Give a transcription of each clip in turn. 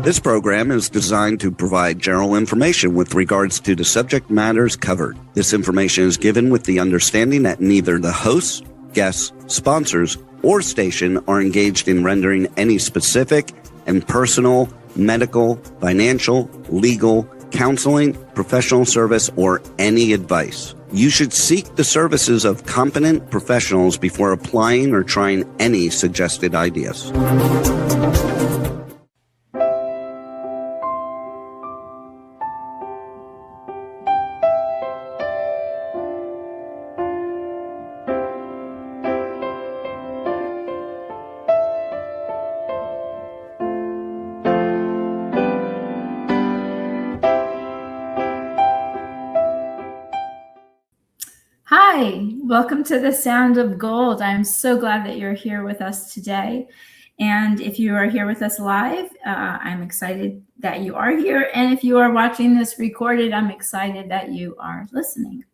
This program is designed to provide general information with regards to the subject matters covered. This information is given with the understanding that neither the hosts, guests, sponsors, or station are engaged in rendering any specific and personal, medical, financial, legal, counseling, professional service, or any advice. You should seek the services of competent professionals before applying or trying any suggested ideas. Hi, welcome to the Sound of Gold. I'm so glad that you're here with us today. And if you are here with us live, I'm excited that you are here. And if you are watching this recorded, I'm excited that you are listening.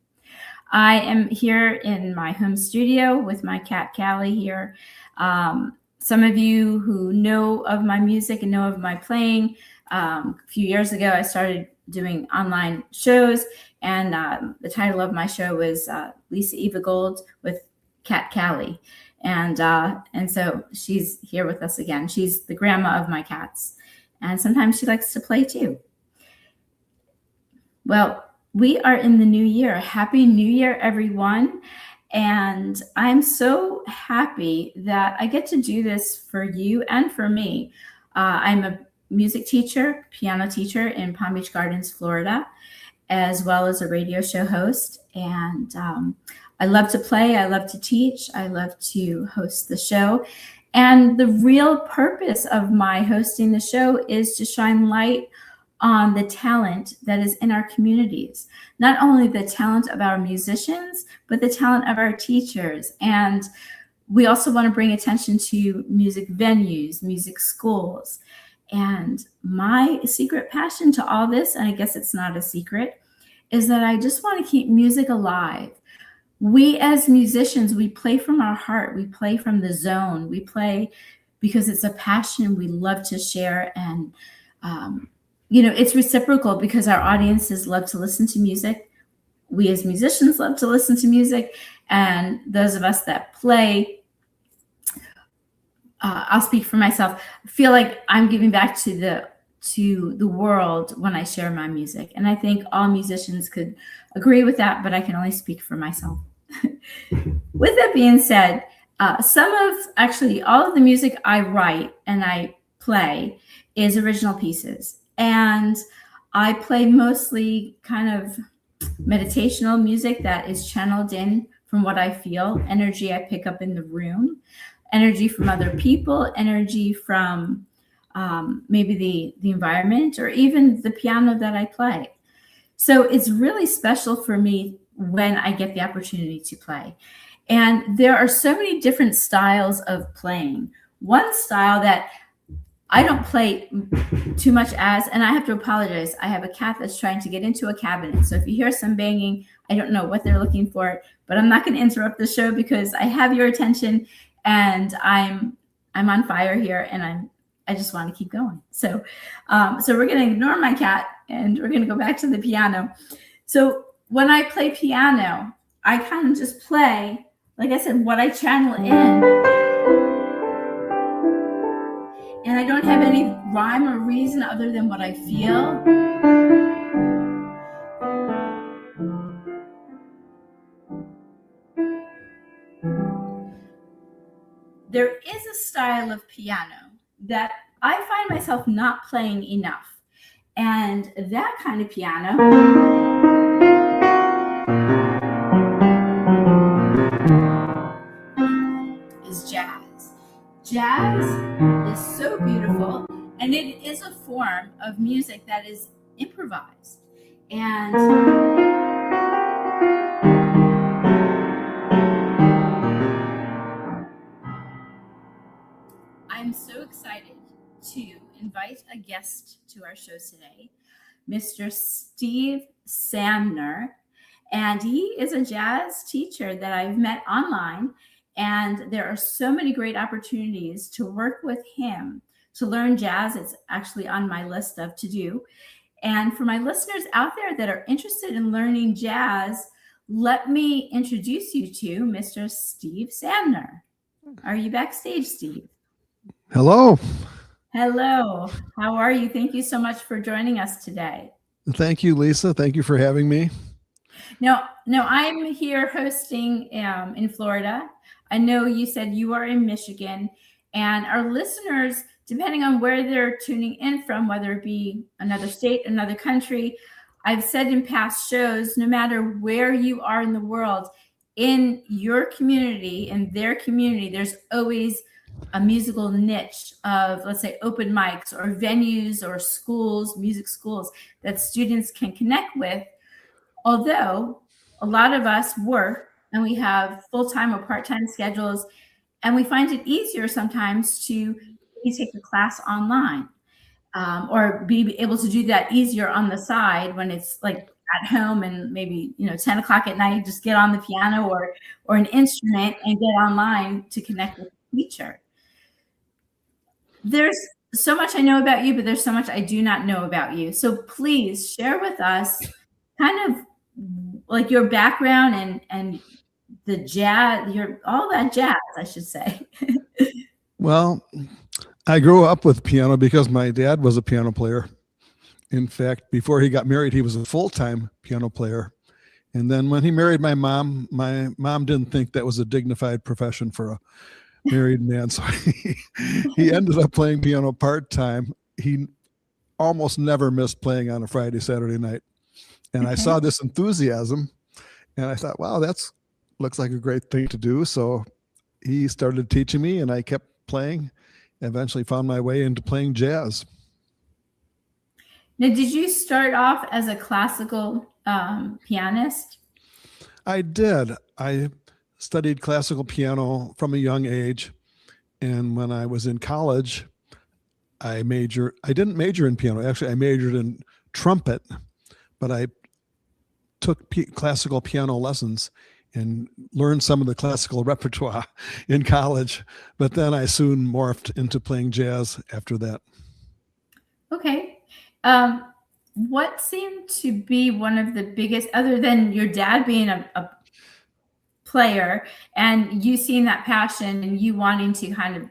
I am here in my home studio with my cat, Callie, here. Some of you who know of my music and know of my playing, a few years ago, I started doing online shows. And the title of my show was Lisa Eva Gold with Cat Callie. And so she's here with us again. She's the grandma of my cats. And sometimes she likes to play too. Well, we are in the new year. Happy New Year, everyone. And I'm so happy that I get to do this for you and for me. I'm a music teacher, piano teacher in Palm Beach Gardens, Florida, as well as a radio show host. And I love to play. I love to teach. I love to host the show. And the real purpose of my hosting the show is to shine light on the talent that is in our communities. Not only the talent of our musicians, but the talent of our teachers. And we also want to bring attention to music venues, music schools. And my secret passion to all this, and I guess it's not a secret, is that I just want to keep music alive. We as musicians, we play from our heart. We play from the zone. We play because it's a passion we love to share. And, it's reciprocal because our audiences love to listen to music. We as musicians love to listen to music. And those of us that play, I'll speak for myself, feel like I'm giving back to the world when I share my music. And I think all musicians could agree with that, but I can only speak for myself. With that being said, all of the music I write and I play is original pieces. And I play mostly kind of meditational music that is channeled in from what I feel, energy I pick up in the room, energy from other people, energy from maybe the environment, or even the piano that I play. So it's really special for me when I get the opportunity to play. And there are so many different styles of playing. One style that I don't play too much as, and I have to apologize, I have a cat that's trying to get into a cabinet. So if you hear some banging, I don't know what they're looking for, but I'm not going to interrupt the show because I have your attention and I'm on fire here, and I just want to keep going. So we're going to ignore my cat and we're going to go back to the piano. So when I play piano, I kind of just play, like I said, what I channel in. And I don't have any rhyme or reason other than what I feel. There is a style of piano that I find myself not playing enough. And that kind of piano is jazz. Jazz is so beautiful, and it is a form of music that is improvised. And I'm so excited to invite a guest to our show today, Mr. Steve Samner. And he is a jazz teacher that I've met online. And there are so many great opportunities to work with him to learn jazz. It's actually on my list of to do. And for my listeners out there that are interested in learning jazz, let me introduce you to Mr. Steve Sandner. Are you backstage, Steve? Hello. Hello. How are you? Thank you so much for joining us today. Thank you, Lisa. Thank you for having me. Now, I'm here hosting in Florida. I know you said you are in Michigan, and our listeners, depending on where they're tuning in from, whether it be another state, another country, I've said in past shows, no matter where you are in the world, in your community, in their community, there's always a musical niche of, let's say, open mics or venues or schools, music schools that students can connect with. Although a lot of us work and we have full-time or part-time schedules, and we find it easier sometimes to take a class online, or be able to do that easier on the side when it's like at home and maybe 10 o'clock at night, just get on the piano or an instrument and get online to connect with the teacher. There's so much I know about you, but there's so much I do not know about you. So please share with us kind of like your background and the jazz, all that jazz, I should say. Well, I grew up with piano because my dad was a piano player. In fact, before he got married, he was a full-time piano player. And then when he married my mom didn't think that was a dignified profession for a married man. So he ended up playing piano part-time. He almost never missed playing on a Friday, Saturday night. And I saw this enthusiasm and I thought, wow, looks like a great thing to do. So he started teaching me and I kept playing, eventually found my way into playing jazz. Now, did you start off as a classical pianist? I did. I studied classical piano from a young age. And when I was in college, I didn't major in piano. Actually, I majored in trumpet, but I took classical piano lessons and learned some of the classical repertoire in college. But then I soon morphed into playing jazz after that. Okay. What seemed to be one of the biggest, other than your dad being a player and you seeing that passion and you wanting to kind of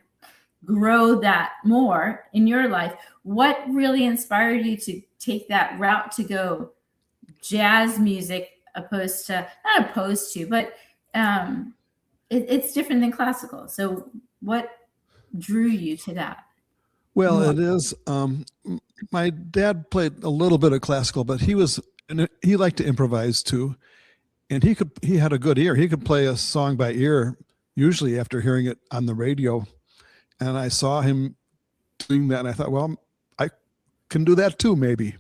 grow that more in your life, what really inspired you to take that route to go jazz music but it's different than classical. So what drew you to that? Well, it is. My dad played a little bit of classical, but he liked to improvise too. And he had a good ear. He could play a song by ear, usually after hearing it on the radio. And I saw him doing that and I thought, well, I can do that too, maybe.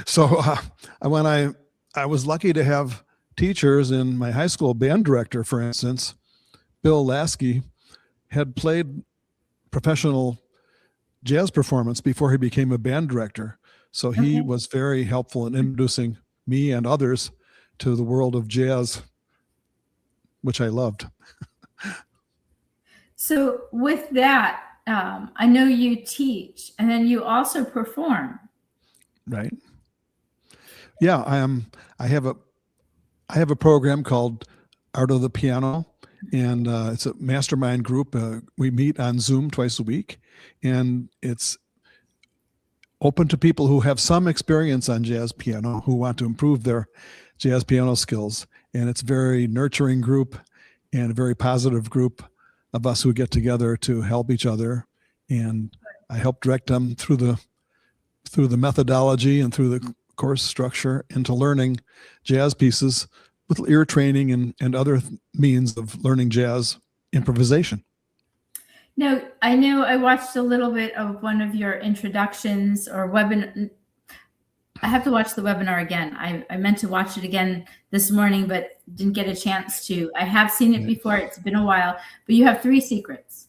So when I was lucky to have teachers in my high school. Band director, for instance, Bill Lasky, had played professional jazz performance before he became a band director. So he was very helpful in introducing me and others to the world of jazz, which I loved. So with that, I know you teach and then you also perform. Right. Yeah, I have a program called Art of the Piano, and it's a mastermind group. We meet on Zoom twice a week, and it's open to people who have some experience on jazz piano, who want to improve their jazz piano skills. And it's a very nurturing group and a very positive group of us who get together to help each other. And I help direct them through the methodology and through the course structure into learning jazz pieces with ear training and other means of learning jazz improvisation. Now, I know I watched a little bit of one of your introductions or webinar. I have to watch the webinar again. I meant to watch it again this morning, but didn't get a chance to. I have seen it before. It's been a while, but you have 3 secrets.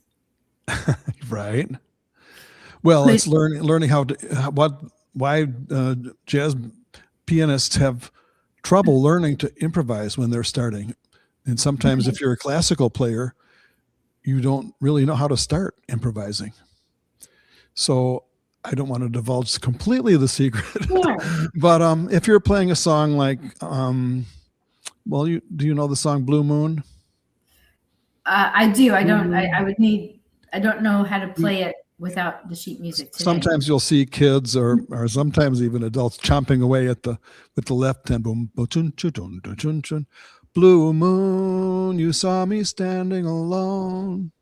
Right. Well, it's learning why jazz pianists have trouble learning to improvise when they're starting. And sometimes if you're a classical player, you don't really know how to start improvising. So I don't want to divulge completely the secret. Sure. But if you're playing a song like, do you know the song Blue Moon? I do. I don't. I would need. I don't know how to play it without the sheet music today. Sometimes you'll see kids or sometimes even adults chomping away with the left hand. Boom, boom, chun, chun, chun, chun, chun, chun. Blue moon, you saw me standing alone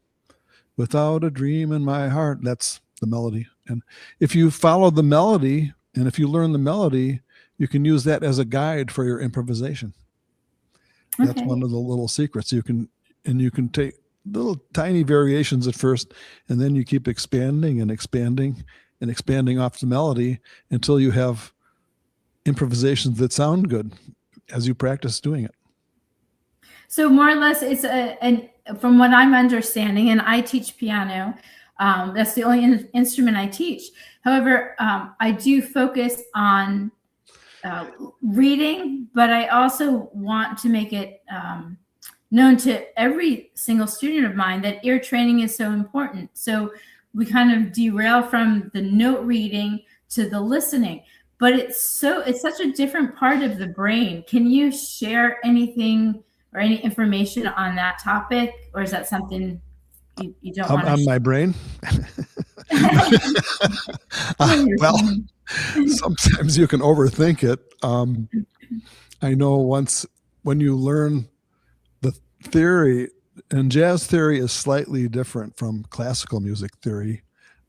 without a dream in my heart. That's the melody. And if you follow the melody and if you learn the melody, you can use that as a guide for your improvisation. That's one of the little secrets. You can take little tiny variations at first, and then you keep expanding and expanding and expanding off the melody until you have improvisations that sound good as you practice doing it. So more or less, it's from what I'm understanding, and I teach piano. That's the only instrument I teach. However, I do focus on reading, but I also want to make it known to every single student of mine that ear training is so important. So we kind of derail from the note reading to the listening, but it's such a different part of the brain. Can you share anything or any information on that topic, or is that something you don't want to on my brain? Well, sometimes you can overthink it. I know when you learn the theory, and jazz theory is slightly different from classical music theory.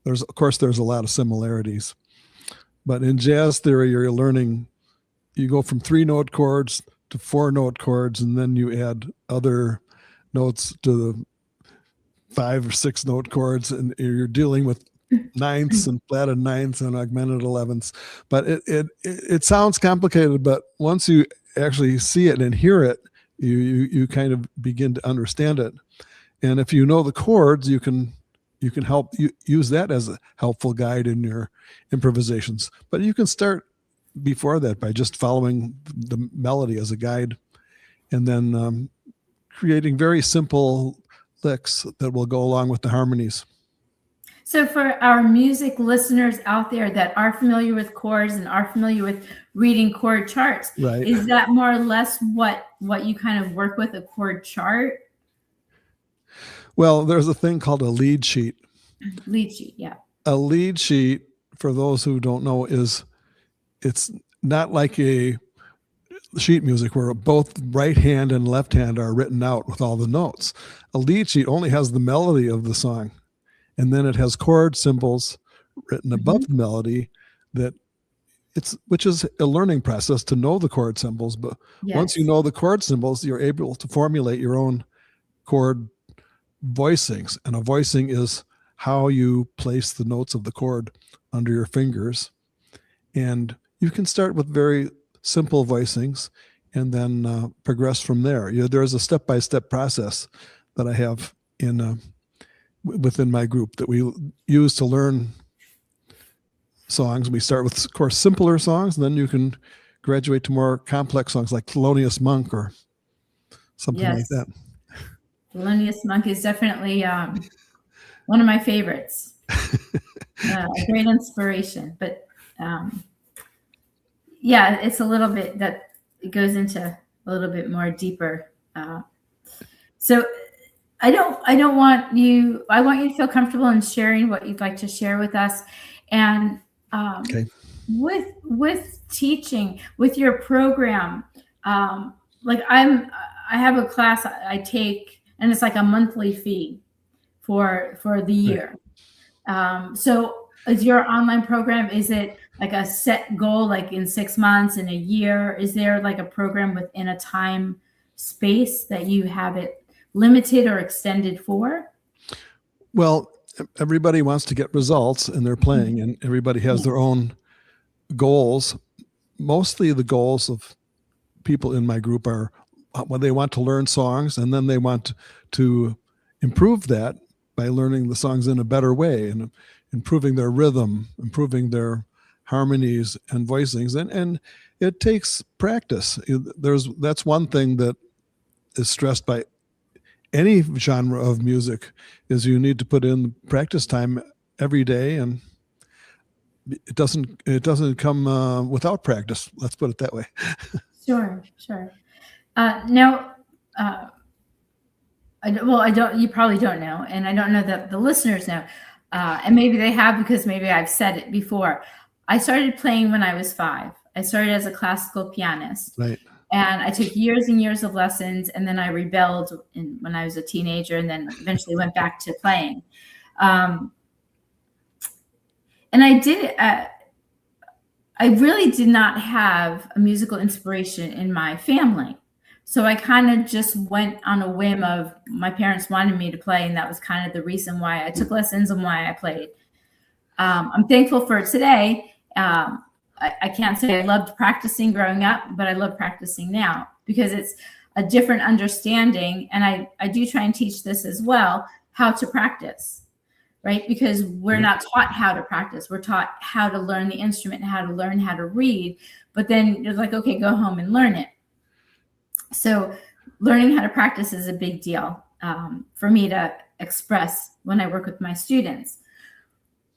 There's a lot of similarities, but in jazz theory, you're learning, you go from 3-note chords to 4-note chords, and then you add other notes to the 5 or 6-note chords, and you're dealing with ninths and flatted ninths and augmented 11ths. But it sounds complicated, but once you actually see it and hear it, you kind of begin to understand it. And if you know the chords, you can use that as a helpful guide in your improvisations. But you can start before that by just following the melody as a guide, and then creating very simple licks that will go along with the harmonies. So for our music listeners out there that are familiar with chords and are familiar with reading chord charts, right, is that more or less what you kind of work with, a chord chart? Well, there's a thing called a lead sheet. Lead sheet, yeah. A lead sheet, for those who don't know, it's not like a sheet music where both right hand and left hand are written out with all the notes. A lead sheet only has the melody of the song, and then it has chord symbols written above the melody, which is a learning process to know the chord symbols. But once you know the chord symbols, you're able to formulate your own chord voicings. And a voicing is how you place the notes of the chord under your fingers. And you can start with very simple voicings and then progress from there. There's a step-by-step process that I have within my group that we use to learn songs. We start with, of course, simpler songs, and then you can graduate to more complex songs like Thelonious Monk or something like that. Thelonious Monk is definitely one of my favorites. A great inspiration, but it's a little bit that it goes into a little bit more deeper. So I want you to feel comfortable in sharing what you'd like to share with us. And with teaching, with your program, like I have a class I take, and it's like a monthly fee for the year. So is your online program, is it like a set goal, like in 6 months, in a year? Is there like a program within a time space that you have it limited or extended for? Well, everybody wants to get results and they're playing, and everybody has their own goals. Mostly the goals of people in my group are when they want to learn songs, and then they want to improve that by learning the songs in a better way and improving their rhythm, improving their harmonies and voicings. And it takes practice. That's one thing that is stressed by any genre of music, is you need to put in practice time every day. And it doesn't come without practice. Let's put it that way. Sure. Now, I don't. You probably don't know, and I don't know that the listeners know, and maybe they have because maybe I've said it before. I started playing when I was 5. I started as a classical pianist, Right. and I took years and years of lessons, and then I rebelled when I was a teenager, and then eventually went back to playing. And I did. I really did not have a musical inspiration in my family. So I kind of just went on a whim of my parents wanted me to play, and that was kind of the reason why I took lessons and why I played. I'm thankful for it today. I can't say I loved practicing growing up, but I love practicing now because it's a different understanding. And I do try and teach this as well, how to practice, right? Because we're not taught how to practice. We're taught how to learn the instrument, how to learn how to read, but then it's like, okay, go home and learn it. So learning how to practice is a big deal for me to express when I work with my students.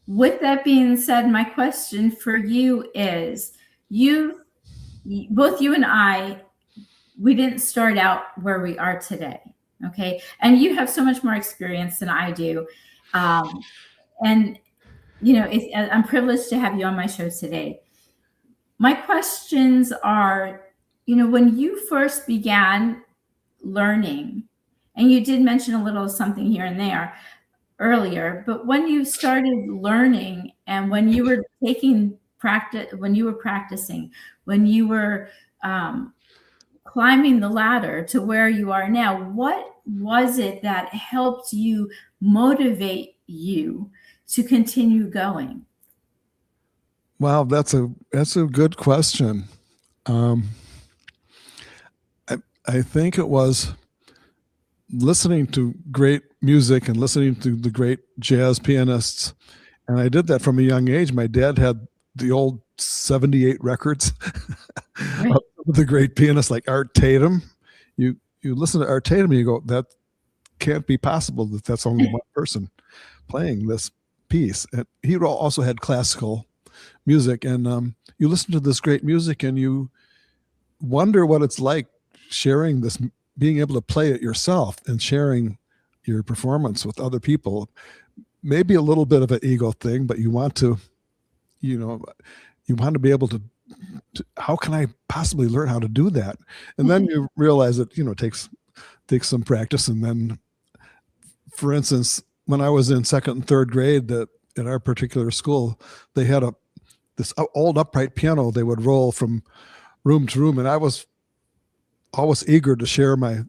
With that being said, my question for you is, both you and I, we didn't start out where we are today, okay? And you have so much more experience than I do. And, I'm privileged to have you on my show today. My questions are, when you first began learning, and you did mention a little something here and there earlier, but when you started learning and when you were when you were practicing, when you were climbing the ladder to where you are now, what was it that helped you motivate you to continue going? Wow, that's a good question. I think it was listening to great music and listening to the great jazz pianists. And I did that from a young age. My dad had the old 78 records Right. of the great pianists like Art Tatum. You listen to Art Tatum and you go, that can't be possible that that's only one person playing this piece. And he also had classical music. And you listen to this great music and you wonder what it's like sharing this, being able to play it yourself and sharing your performance with other people. Maybe a little bit of an ego thing, but you want to be able to how can I possibly learn how to do that? And then you realize it, takes some practice. And then, for instance, when I was in second and third grade, that in our particular school, they had this old upright piano they would roll from room to room, and I was always eager to share my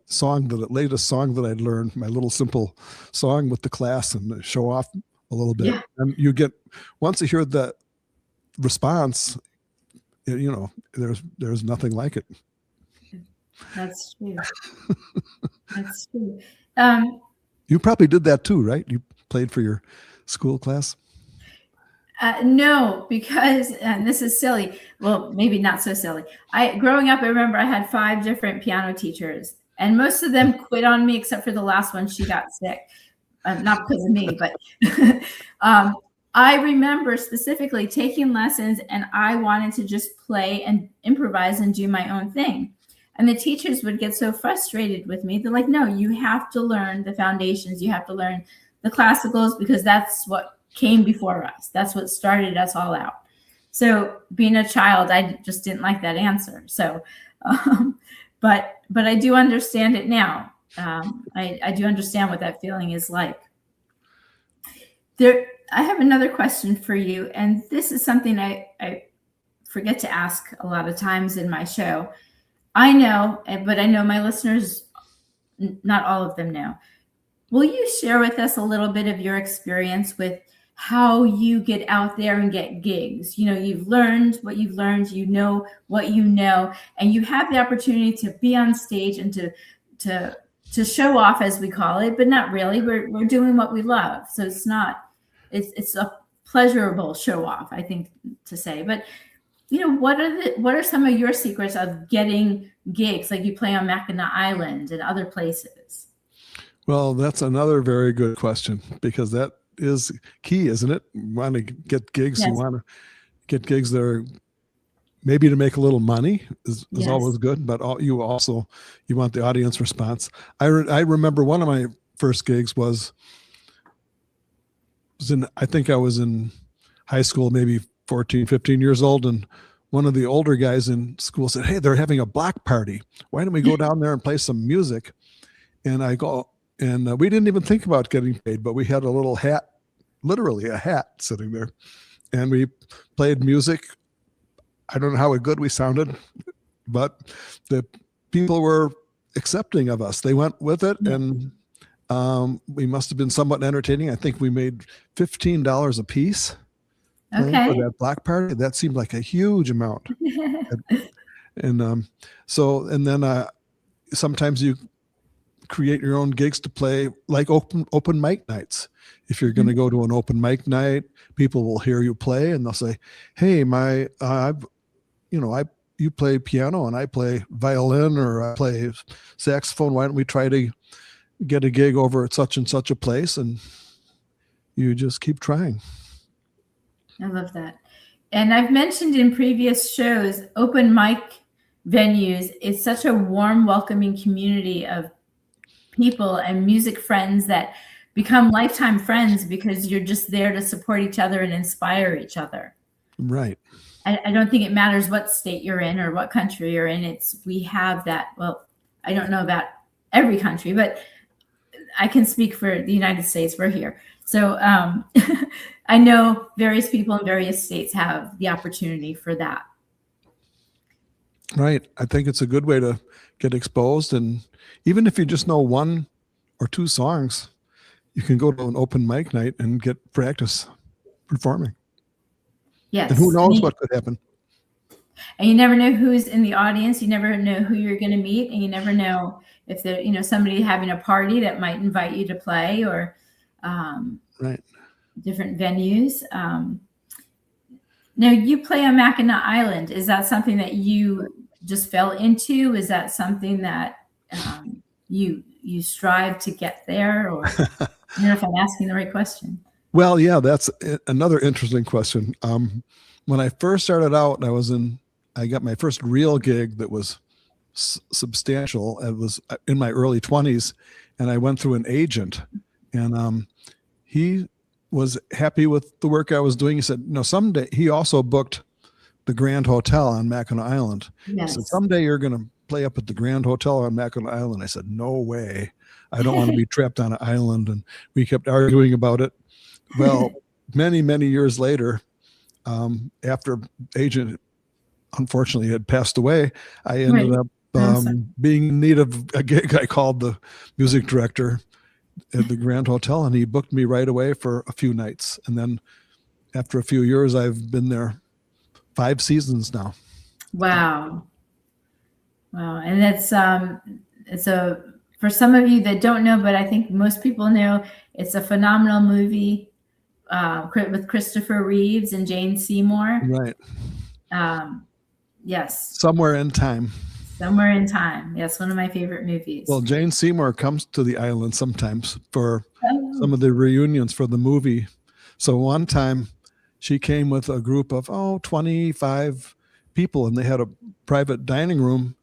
latest song that I'd learned, my little simple song with the class and show off a little bit. Yeah. And once you hear that response, there's nothing like it. That's true. That's true. You probably did that too, right? You played for your school class? No, because, and this is silly. Well, maybe not so silly. Growing up, I remember I had 5 different piano teachers, and most of them quit on me except for the last one. She got sick, not because of me, but I remember specifically taking lessons, and I wanted to just play and improvise and do my own thing. And the teachers would get so frustrated with me. They're like, no, you have to learn the foundations. You have to learn the classicals because that's what came before us. That's what started us all out. So being a child, I just didn't like that answer. So, but I do understand it now. I do understand what that feeling is like. I have another question for you, and this is something I forget to ask a lot of times in my show. I know, but I know my listeners, not all of them know. Will you share with us a little bit of your experience with how you get out there and get gigs? You've learned what you've learned, you know what you know, and you have the opportunity to be on stage and to show off, as we call it, but not really. We're doing what we love. So it's a pleasurable show off, I think, to say. But what are some of your secrets of getting gigs? Like you play on Makena Island and other places. Well, that's another very good question, because that is key, isn't it? You want to get gigs. Yes. You want to get gigs that are maybe to make a little money is Yes. always good, but you want the audience response. I remember one of my first gigs was I think I was in high school, maybe 14, 15 years old. And one of the older guys in school said, "Hey, they're having a block party. Why don't we go down there and play some music?" And I go, and we didn't even think about getting paid, but we had a little hat, literally a hat sitting there. And we played music. I don't know how good we sounded, but the people were accepting of us. They went with it, and we must have been somewhat entertaining. I think we made $15 a piece for that block party. That seemed like a huge amount. And then sometimes you create your own gigs to play, like open mic nights. If you're going to go to an open mic night, people will hear you play and they'll say, "Hey, you play piano and I play violin, or I play saxophone. Why don't we try to get a gig over at such and such a place?" And you just keep trying. I love that. And I've mentioned in previous shows, open mic venues, it's such a warm, welcoming community of people and music friends that become lifetime friends because you're just there to support each other and inspire each other. Right. I don't think it matters what state you're in or what country you're in. We have that. Well, I don't know about every country, but I can speak for the United States. We're here. So I know various people in various states have the opportunity for that. Right. I think it's a good way to get exposed. And even if you just know one or two songs, you can go to an open mic night and get practice performing. Yes. And who knows what could happen. And you never know who's in the audience. You never know who you're going to meet. And you never know if there's somebody having a party that might invite you to play, or right. different venues. Now, you play on Makena Island. Is that something that you just fell into? Is that something that you strive to get there? Or I don't know if I'm asking the right question. Well, yeah, that's another interesting question. When I first started out, I got my first real gig that was substantial. It was in my early 20s, and I went through an agent, and he was happy with the work I was doing. He said, someday, he also booked the Grand Hotel on Makena Island. Yes. He said, "Someday you're going to play up at the Grand Hotel on Makena Island." I said, "No way. I don't want to be trapped on an island." And we kept arguing about it. Well, many, many years later, after agent unfortunately had passed away, I ended up being in need of a gig. I called the music director at the Grand Hotel, and he booked me right away for a few nights. And then after a few years, I've been there 5 seasons now. Wow. And that's for some of you that don't know, but I think most people know, it's a phenomenal movie with Christopher Reeves and Jane Seymour. Right. Yes. Somewhere in Time. Somewhere in Time. Yes, one of my favorite movies. Well, Jane Seymour comes to the island sometimes for some of the reunions for the movie. So one time she came with a group of 25 people, and they had a private dining room,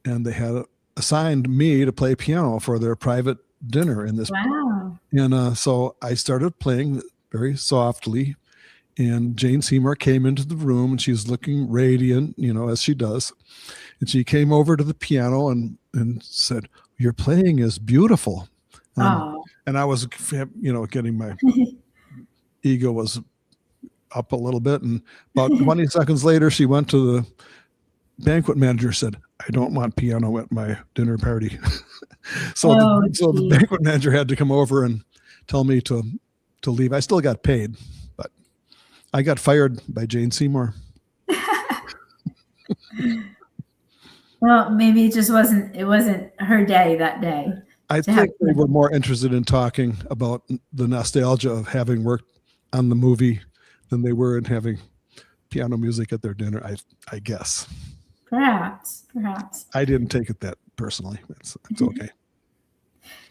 and they had assigned me to play piano for their private dinner in this. Wow. And so I started playing very softly, and Jane Seymour came into the room, and she's looking radiant, as she does. And she came over to the piano and said, "Your playing is beautiful." And I was, getting my ego was up a little bit. And about 20 seconds later, she went to the banquet manager, said, "I don't want piano at my dinner party." So the banquet manager had to come over and tell me to leave. I still got paid, but I got fired by Jane Seymour. Well, maybe it just wasn't her day that day. I think they were more interested in talking about the nostalgia of having worked on the movie than they were in having piano music at their dinner, I guess. Perhaps. I didn't take it that personally. It's okay.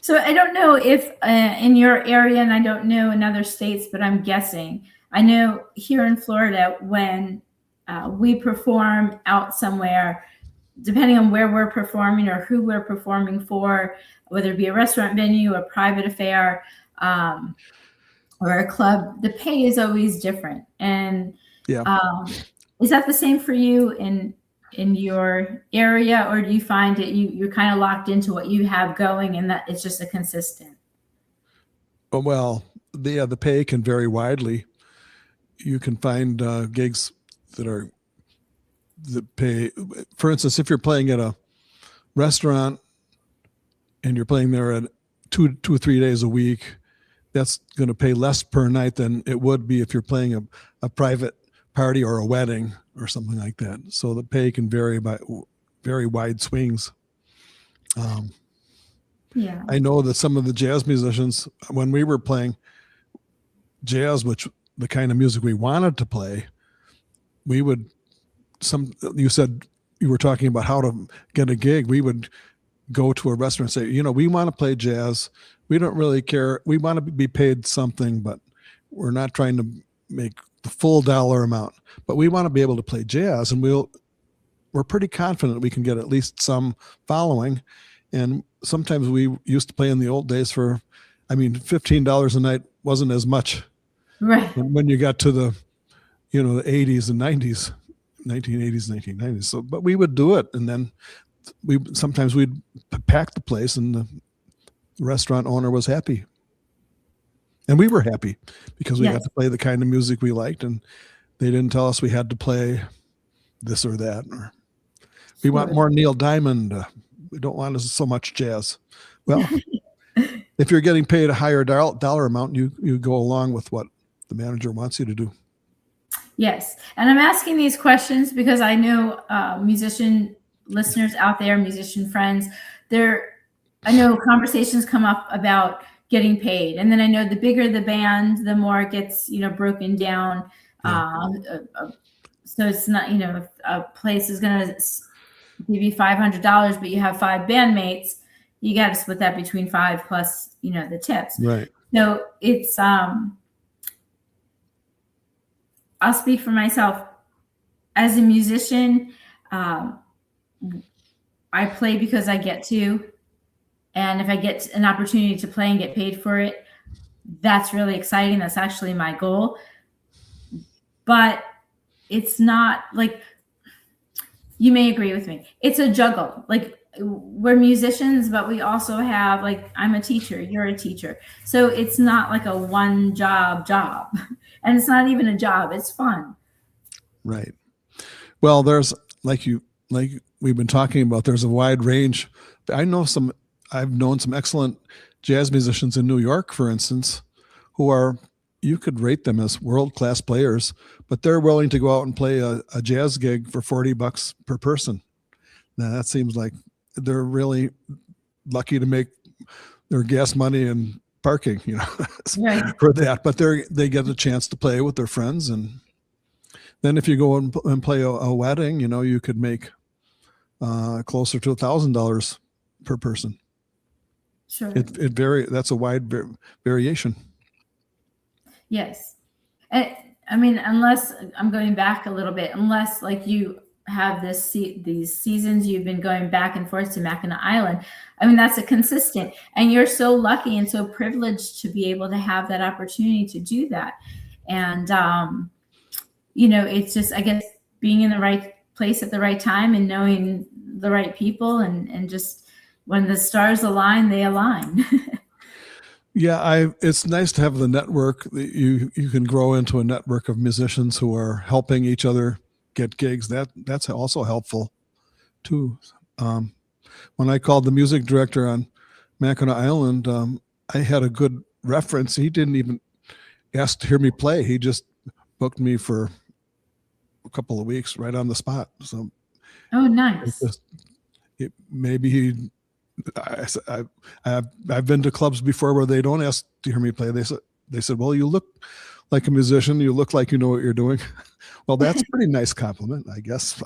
So I don't know if in your area, and I don't know in other states, but I'm guessing I know here in Florida, when we perform out somewhere, depending on where we're performing or who we're performing for, whether it be a restaurant venue, a private affair, or a club, the pay is always different. And Yeah. Is that the same for you in your area, or do you find that you're kind of locked into what you have going and that it's just a consistent? Well, the pay can vary widely. You can find gigs that pay. For instance, if you're playing at a restaurant and you're playing there at two or 3 days a week, that's going to pay less per night than it would be if you're playing a private party or a wedding or something like that. So the pay can vary by very wide swings. Yeah. I know that some of the jazz musicians, when we were playing jazz, which the kind of music we wanted to play, you said you were talking about how to get a gig. We would go to a restaurant and say, we want to play jazz. We don't really care. We want to be paid something, but we're not trying to make the full dollar amount, but we want to be able to play jazz, and we're pretty confident we can get at least some following. And sometimes we used to play in the old days for, $15 a night wasn't as much. Right. When you got to the 80s and 90s, 1980s, 1990s. So, but we would do it. And then sometimes we'd pack the place and the restaurant owner was happy. And we were happy because we got to play the kind of music we liked, and they didn't tell us we had to play this or that. Or we want more Neil Diamond. We don't want so much jazz. Well, if you're getting paid a higher dollar amount, you go along with what the manager wants you to do. Yes. And I'm asking these questions because I know musician listeners out there, musician friends, I know conversations come up about getting paid. And then I know the bigger the band, the more it gets, broken down. So it's not, if a place is going to give you $500, but you have 5 bandmates, you got to split that between 5 plus, the tips. Right. So it's, I'll speak for myself. As a musician, I play because I get to. And if I get an opportunity to play and get paid for it, that's really exciting. That's actually my goal. But it's not like, you may agree with me, it's a juggle. Like, we're musicians, but we also have, like, I'm a teacher, you're a teacher. So it's not like a one job. And it's not even a job. It's fun. Right. Well, there's, like we've been talking about, there's a wide range. I've known some excellent jazz musicians in New York, for instance, you could rate them as world-class players, but they're willing to go out and play a jazz gig for $40 per person. Now that seems like they're really lucky to make their gas money and parking, Right. for that. But they get a chance to play with their friends, and then if you go and play a wedding, you could make closer to $1,000 per person. Sure. That's a wide variation. Yes. And unless I'm going back a little bit, unless like you have these seasons you've been going back and forth to Makena Island, that's a consistent, and you're so lucky and so privileged to be able to have that opportunity to do that. And, it's just, I guess, being in the right place at the right time and knowing the right people, and just when the stars align, they align. Yeah, it's nice to have the network. You can grow into a network of musicians who are helping each other get gigs. That's also helpful too. When I called the music director on Makena Island, I had a good reference. He didn't even ask to hear me play. He just booked me for a couple of weeks right on the spot. So, oh, nice. I've been to clubs before where they don't ask to hear me play. They said, well, you look like a musician. You look like you know what you're doing. Well, that's a pretty nice compliment, I guess.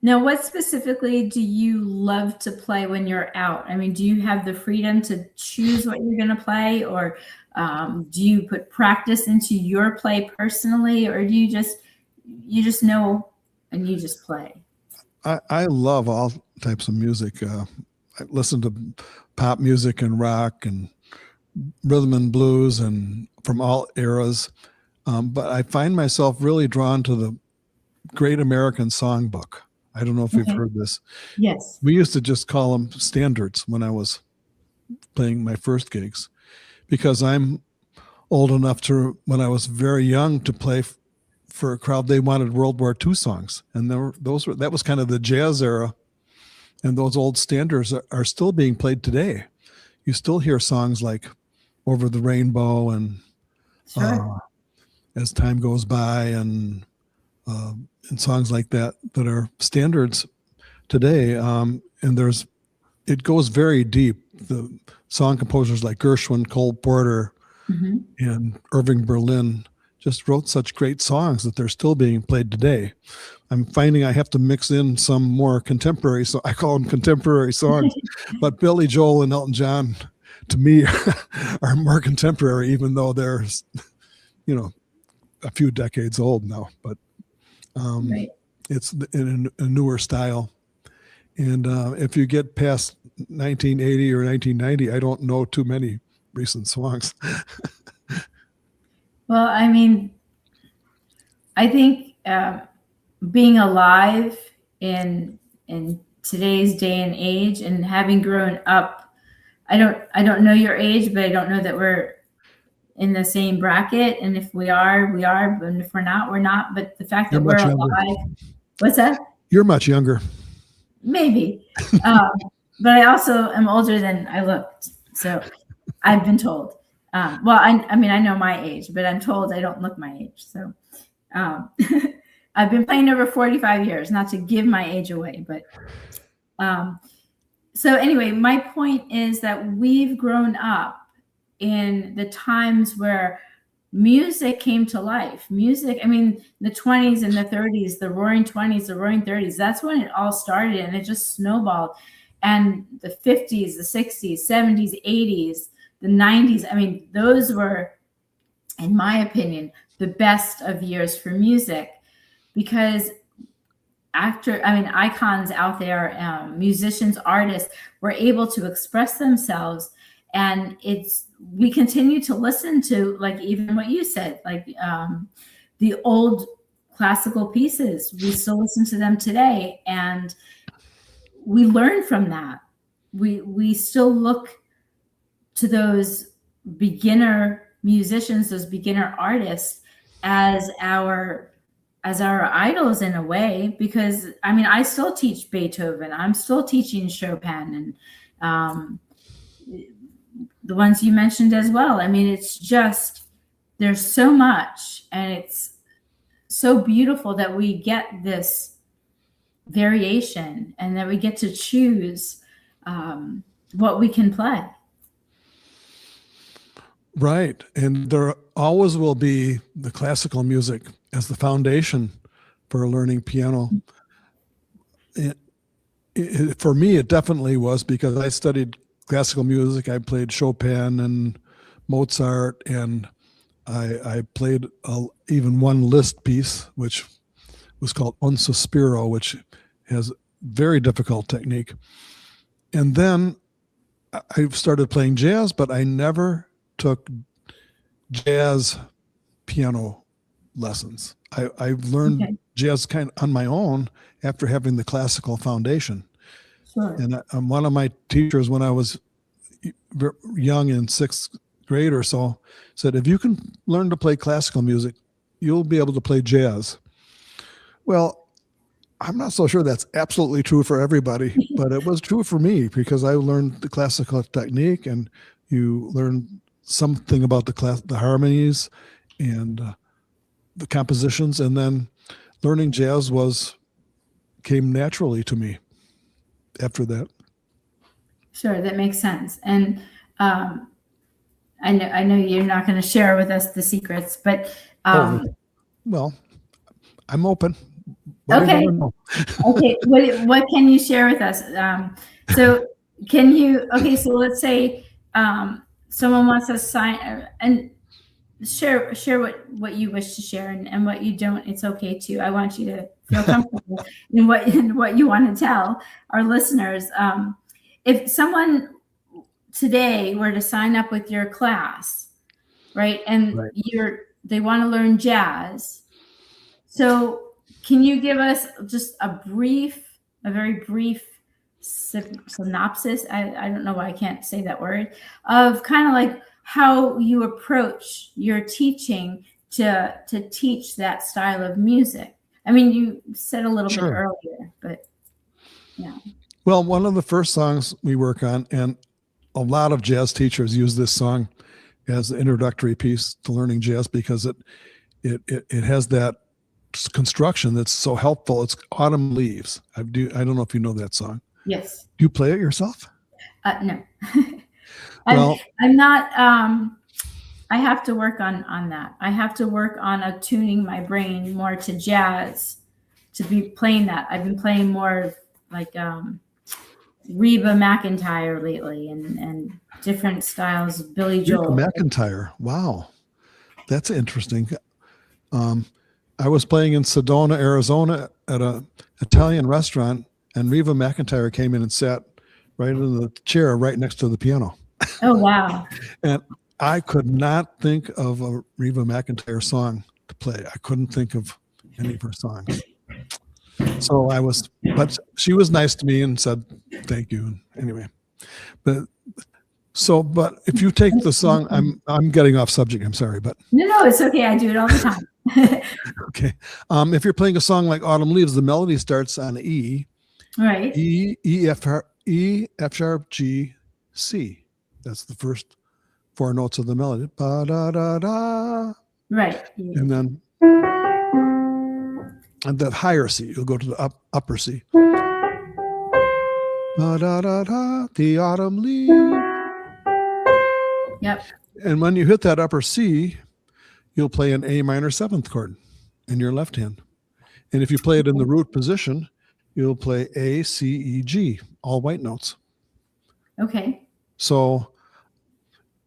Now, what specifically do you love to play when you're out? I mean, do you have the freedom to choose what you're going to play, or do you put practice into your play personally, or do you just know and you just play? I love all types of music. I listen to pop music and rock and rhythm and blues and from all eras. But I find myself really drawn to the Great American Songbook. I don't know if you've heard this. Yes. We used to just call them standards when I was playing my first gigs, because I'm old enough to, when I was very young, to play for a crowd. They wanted World War II songs, and that was kind of the jazz era, and those old standards are still being played today. You still hear songs like Over the Rainbow and As Time Goes By, and songs like that are standards today. And it goes very deep. The song composers like Gershwin, Cole Porter, and Irving Berlin just wrote such great songs that they're still being played today. I'm finding I have to mix in some more contemporary, so I call them contemporary songs, but Billy Joel and Elton John, to me, are more contemporary, even though they're, a few decades old now. But it's in a newer style. And if you get past 1980 or 1990, I don't know too many recent songs. Well, I mean, I think being alive in today's day and age, and having grown up, I don't know your age, but I don't know that we're in the same bracket. And if we are, we are. And if we're not, we're not. But the fact that we're alive, what's that? You're much younger. Maybe. But I also am older than I looked. So I've been told. Well, I mean, I know my age, but I'm told I don't look my age. So I've been playing over 45 years, not to give my age away. But so anyway, my point is that we've grown up in the times where music came to life. Music, I mean, the 20s and the 30s, the roaring 20s, the roaring 30s, that's when it all started, and it just snowballed. And the 50s, the 60s, 70s, 80s, the 90s, I mean, those were, in my opinion, the best of years for music, because icons out there, musicians, artists, were able to express themselves. And we continue to listen to, like, even what you said, like the old classical pieces. We still listen to them today, and we learn from that. We still look to those beginner musicians, those beginner artists, as our idols in a way, because I mean, I still teach Beethoven. I'm still teaching Chopin, and the ones you mentioned as well. I mean, it's just, there's so much, and it's so beautiful that we get this variation and that we get to choose what we can play. Right. And there always will be the classical music as the foundation for learning piano. For me, it definitely was, because I studied classical music. I played Chopin and Mozart, and I played even one Liszt piece, which was called Un Sospiro, which has very difficult technique. And then I started playing jazz, but I never took jazz piano lessons. I've learned jazz kind of on my own after having the classical foundation. Sure. And one of my teachers, when I was young, in 6th grade or so, said, if you can learn to play classical music, you'll be able to play jazz. Well, I'm not so sure that's absolutely true for everybody, but it was true for me, because I learned the classical technique, and you learn something about the harmonies and the compositions, and then learning jazz came naturally to me after that. Sure, that makes sense. And I know you're not going to share with us the secrets, but well, I'm open. But I Okay. never know. Okay. What can you share with us? So so let's say someone wants to sign and share what you wish to share, and what you don't, it's okay too. I want you to feel comfortable in what you want to tell our listeners. If someone today were to sign up with your class, right, and Right. they want to learn jazz, so can you give us just a very brief synopsis? I don't know why I can't say that word, of kind of like how you approach your teaching to teach that style of music. I mean, you said a little bit earlier, but yeah. Well, one of the first songs we work on, and a lot of jazz teachers use this song as the introductory piece to learning jazz because it has that construction that's so helpful. It's Autumn Leaves. I don't know if you know that song. Yes. Do you play it yourself? No. Well, I'm not. I have to work on that. I have to work on attuning my brain more to jazz to be playing that. I've been playing more like Reba McEntire lately, and different styles of Billy Joel. Reba McEntire. Wow, that's interesting. I was playing in Sedona, Arizona, at an Italian restaurant, and Reba McEntire came in and sat right in the chair right next to the piano. Oh wow! And I could not think of a Reba McEntire song to play. I couldn't think of any of her songs. So but she was nice to me and said, thank you. Anyway, but if you take the song, I'm getting off subject. I'm sorry, but no, it's okay. I do it all the time. okay. If you're playing a song like Autumn Leaves, the melody starts on E, right? E, F sharp, G, C. That's the first four notes of the melody. Ba, da, da, da. Right. And then and that higher C, you'll go to the upper C. Da, da, da, da, the autumn leaves. Yep. And when you hit that upper C, you'll play an A minor seventh chord in your left hand. And if you play it in the root position, you'll play A, C, E, G, all white notes. Okay. So,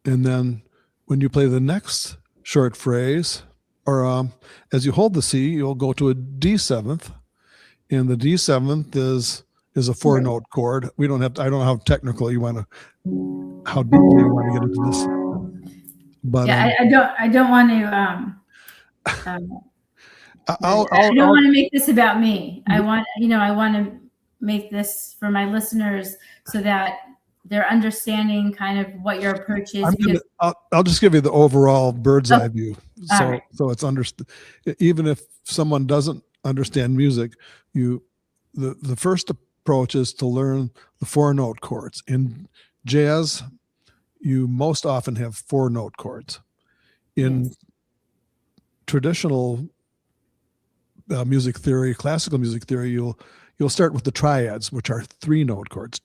and then when you play the next short phrase, or as you hold the C, you'll go to a D seventh, and the D seventh is a four note chord. I don't know how technical you want to, how deeply you want to get into this. But yeah, I don't want to. I don't want to make this about me. I want to make this for my listeners so that they're understanding kind of what your approach is. I'll just give you the overall bird's eye view. Right. So it's understood. Even if someone doesn't understand music, the first approach is to learn the four note chords. In jazz, you most often have four note chords. In traditional music theory, classical music theory, you'll start with the triads, which are three note chords.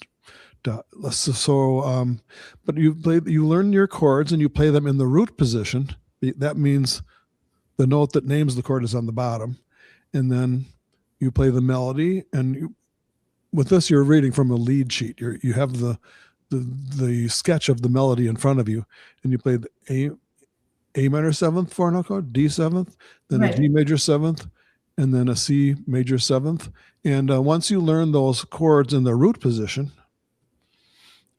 So, but you learn your chords and you play them in the root position. That means the note that names the chord is on the bottom, and then you play the melody. And with this, you're reading from a lead sheet. You have the sketch of the melody in front of you, and you play the A minor seventh four note chord, D seventh, then a D major seventh, and then a C major seventh. And once you learn those chords in the root position,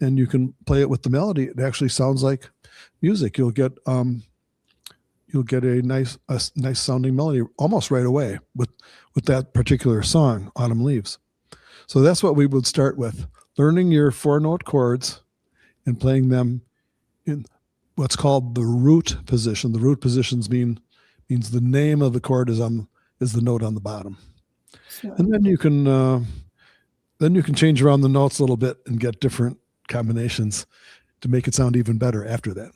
and you can play it with the melody, it actually sounds like music. You'll get a nice sounding melody almost right away with that particular song, Autumn Leaves. So that's what we would start with, learning your four note chords and playing them in what's called the root position. The root positions means the name of the chord is the note on the bottom. Sure. And then you can change around the notes a little bit and get different combinations to make it sound even better after that.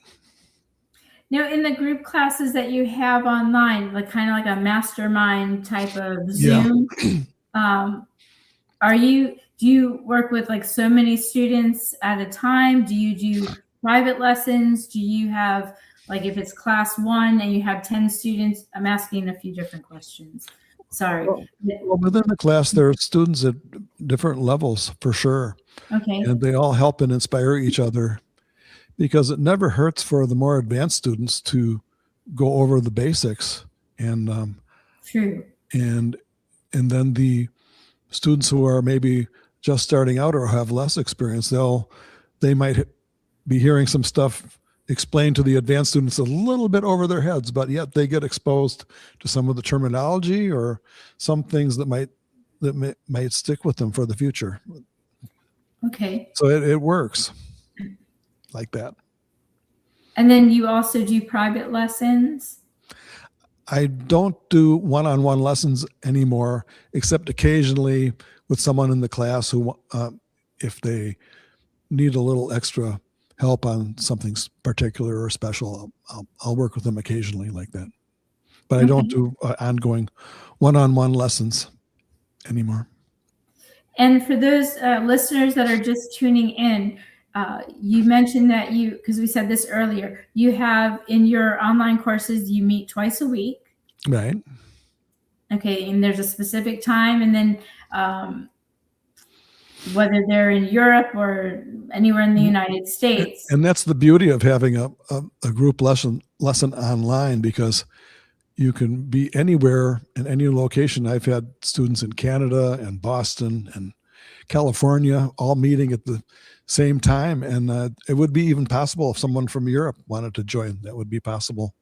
Now, in the group classes that you have online, like kind of like a mastermind type of Zoom, do you work with like so many students at a time? Do you do private lessons? Do you have, like, if it's class one and you have 10 students? I'm asking a few different questions. Sorry. Well, within the class, there are students at different levels for sure. Okay. And they all help and inspire each other, because it never hurts for the more advanced students to go over the basics, and True. and then the students who are maybe just starting out or have less experience, they might be hearing some stuff explained to the advanced students a little bit over their heads, but yet they get exposed to some of the terminology or some things that might stick with them for the future. Okay. So it works like that. And then you also do private lessons? I don't do one-on-one lessons anymore, except occasionally with someone in the class who, if they need a little extra help on something particular or special, I'll work with them occasionally like that. But I don't do ongoing one-on-one lessons anymore. And for those listeners that are just tuning in, you mentioned that because we said this earlier, you have in your online courses, you meet twice a week. Right. Okay. And there's a specific time. And then whether they're in Europe or anywhere in the United States. And that's the beauty of having a group lesson online, because you can be anywhere in any location. I've had students in Canada and Boston and California all meeting at the same time. And it would be even possible if someone from Europe wanted to join, that would be possible.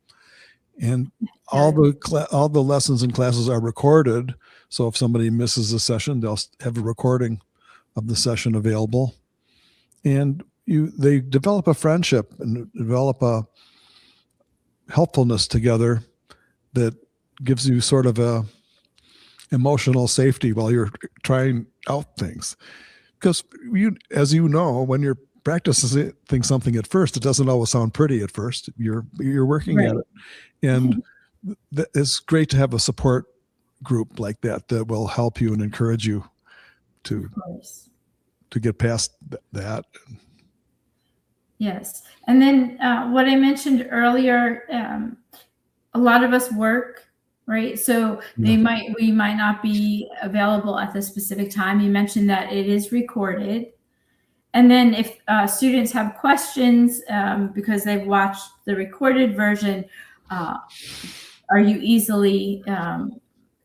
And all the lessons and classes are recorded. So if somebody misses a session, they'll have a recording of the session available. And they develop a friendship and develop a helpfulness together that gives you sort of a emotional safety while you're trying out things. Because as you know, when you're practicing something at first, it doesn't always sound pretty at first. You're working at it. And it's great to have a support group like that will help you and encourage you to get past that. Yes. And then what I mentioned earlier, a lot of us work, right? So we might not be available at the specific time. You mentioned that it is recorded. And then if students have questions because they've watched the recorded version, are you easily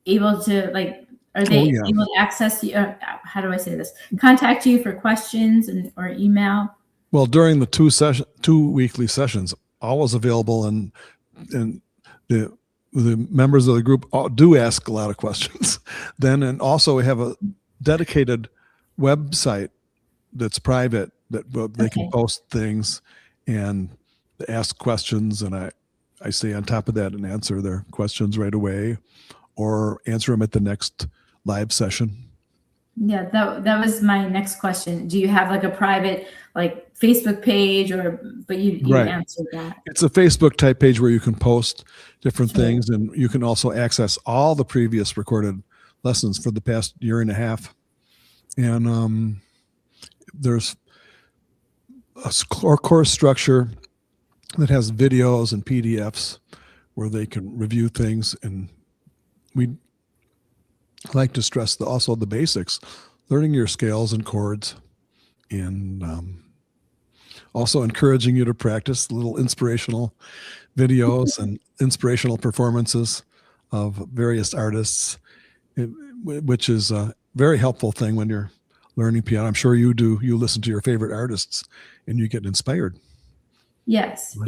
able to are they able to access you? How do I say this? Contact you for questions or email? Well, during the two weekly sessions, always available, and the members of the group do ask a lot of questions. And also we have a dedicated website that's private that they can post things and ask questions, and I stay on top of that and answer their questions right away or answer them at the next live session. Yeah, that was my next question. Do you have a private Facebook page but you answered that? It's a Facebook type page where you can post different things, and you can also access all the previous recorded lessons for the past year and a half. And there's a course structure that has videos and PDFs where they can review things, and we like to stress also the basics, learning your scales and chords, and also encouraging you to practice little inspirational videos and inspirational performances of various artists, which is a very helpful thing when you're learning piano. I'm sure you do. You listen to your favorite artists and you get inspired. Yes.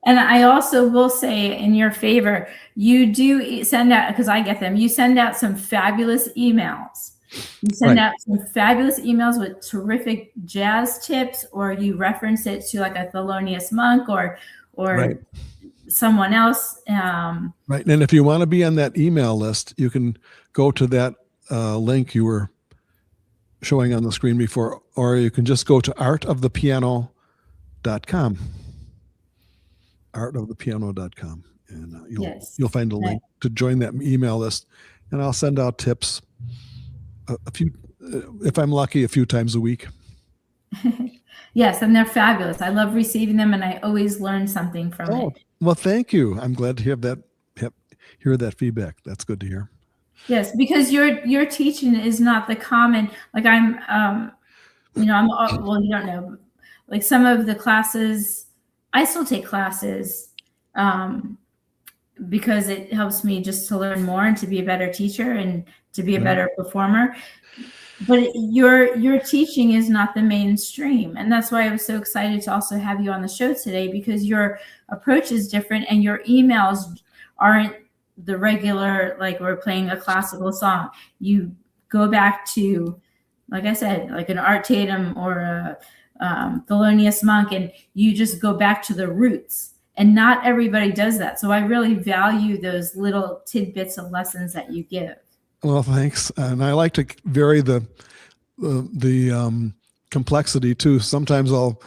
And I also will say in your favor, you do send out, because I get them, you send out some fabulous emails. You send out some fabulous emails with terrific jazz tips, or you reference it to a Thelonious Monk or someone else. Right. And if you want to be on that email list, you can go to that link you were showing on the screen before, or you can just go to artofthepiano.com. artofthepiano.com, and you'll find a link to join that email list, and I'll send out tips a few, if I'm lucky, a few times a week. Yes, and they're fabulous. I love receiving them, and I always learn something from it. Well, thank you. I'm glad to hear that feedback. That's good to hear. Yes, because your teaching is not the common, like well, you don't know, like some of the classes, I still take classes, um, because it helps me just to learn more and to be a better teacher and to be a better performer. But your teaching is not the mainstream, and that's why I was so excited to also have you on the show today, because your approach is different and your emails aren't the regular, like we're playing a classical song. You go back to, like I said, like an Art Tatum or a Thelonious Monk, and you just go back to the roots. And not everybody does that. So I really value those little tidbits of lessons that you give. Well, thanks. And I like to vary the complexity too. Sometimes I'll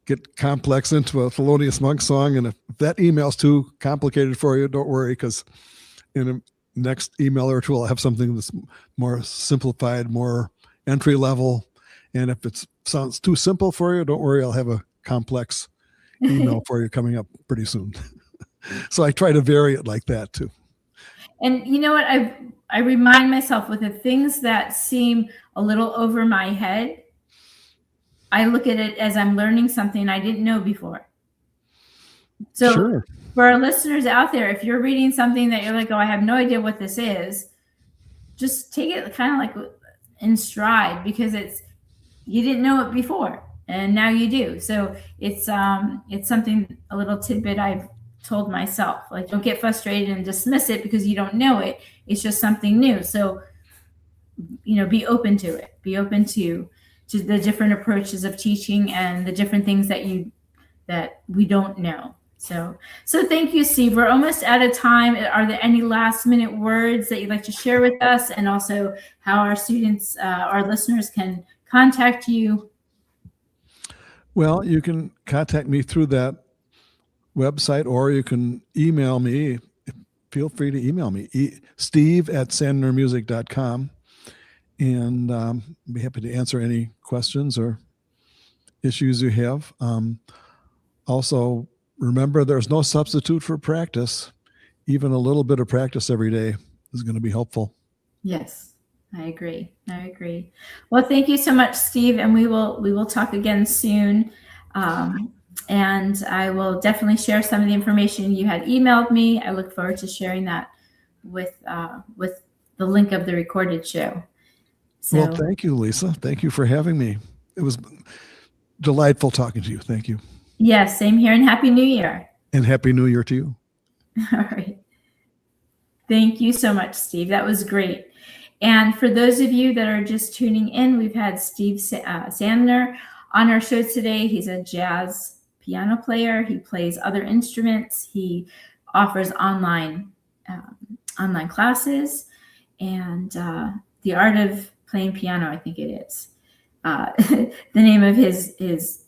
get complex into a Thelonious Monk song, and if that email's too complicated for you, don't worry, because in a next email or two, I'll have something that's more simplified, more entry level. And if it sounds too simple for you, don't worry, I'll have a complex email for you coming up pretty soon. So I try to vary it like that too. And you know what? I remind myself with the things that seem a little over my head, I look at it as I'm learning something I didn't know before. So sure. For our listeners out there, if you're reading something that you're like, oh, I have no idea what this is, just take it kind of like in stride, because you didn't know it before and now you do. So it's something, a little tidbit I've told myself, like, don't get frustrated and dismiss it because you don't know it. It's just something new. So, be open to it. Be open to the different approaches of teaching and the different things that we don't know. So thank you, Steve. We're almost out of time. Are there any last minute words that you'd like to share with us, and also how our students, our listeners, can contact you? Well, you can contact me through that website, or you can email me. Feel free to email me, steve@sandnermusic.com, and be happy to answer any questions or issues you have. Also, remember, there's no substitute for practice. Even a little bit of practice every day is going to be helpful. Yes, I agree. Well, thank you so much, Steve, and we will talk again soon. And I will definitely share some of the information you had emailed me. I look forward to sharing that with the link of the recorded show. So, well, thank you, Lisa. Thank you for having me. It was delightful talking to you. Thank you. Yes, same here, and Happy New Year. And Happy New Year to you. All right. Thank you so much, Steve. That was great. And for those of you that are just tuning in, we've had Steve Sandner on our show today. He's a jazz piano player. He plays other instruments. He offers online classes, and the art of playing piano, I think it is the name of his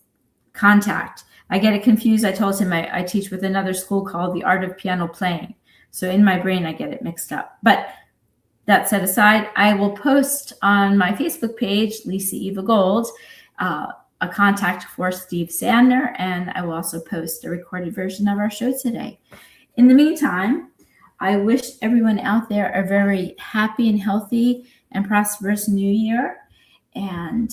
contact. I get it confused. I told him I teach with another school called the Art of Piano Playing. So in my brain, I get it mixed up. But that set aside, I will post on my Facebook page, Lisa Eva Gold, a contact for Steve Sandner, and I will also post a recorded version of our show today. In the meantime, I wish everyone out there a very happy and healthy and prosperous new year, and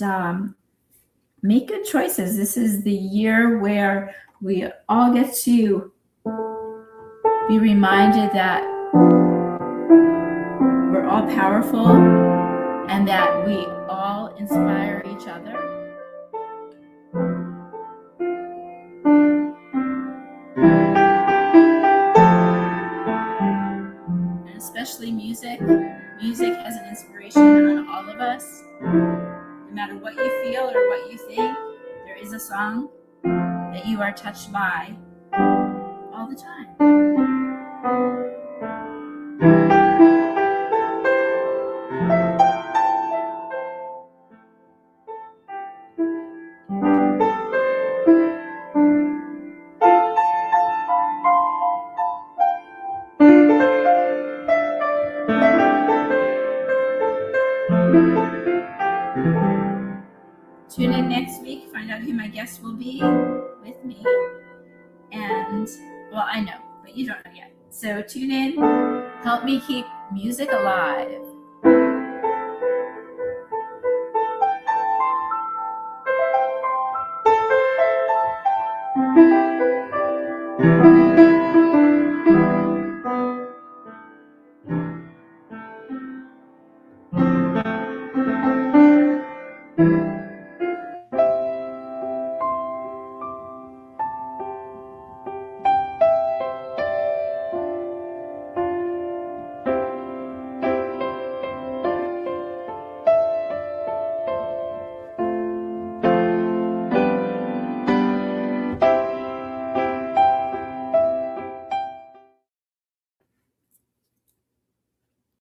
make good choices. This is the year where we all get to be reminded that we're all powerful and that we all inspire each other. And especially music. Music has an inspiration on all of us. No matter what you feel or what you think, there is a song that you are touched by all the time. Tune in next week, find out who my guest will be with me. And, well, I know, but you don't know yet. So tune in, help me keep Music Alive.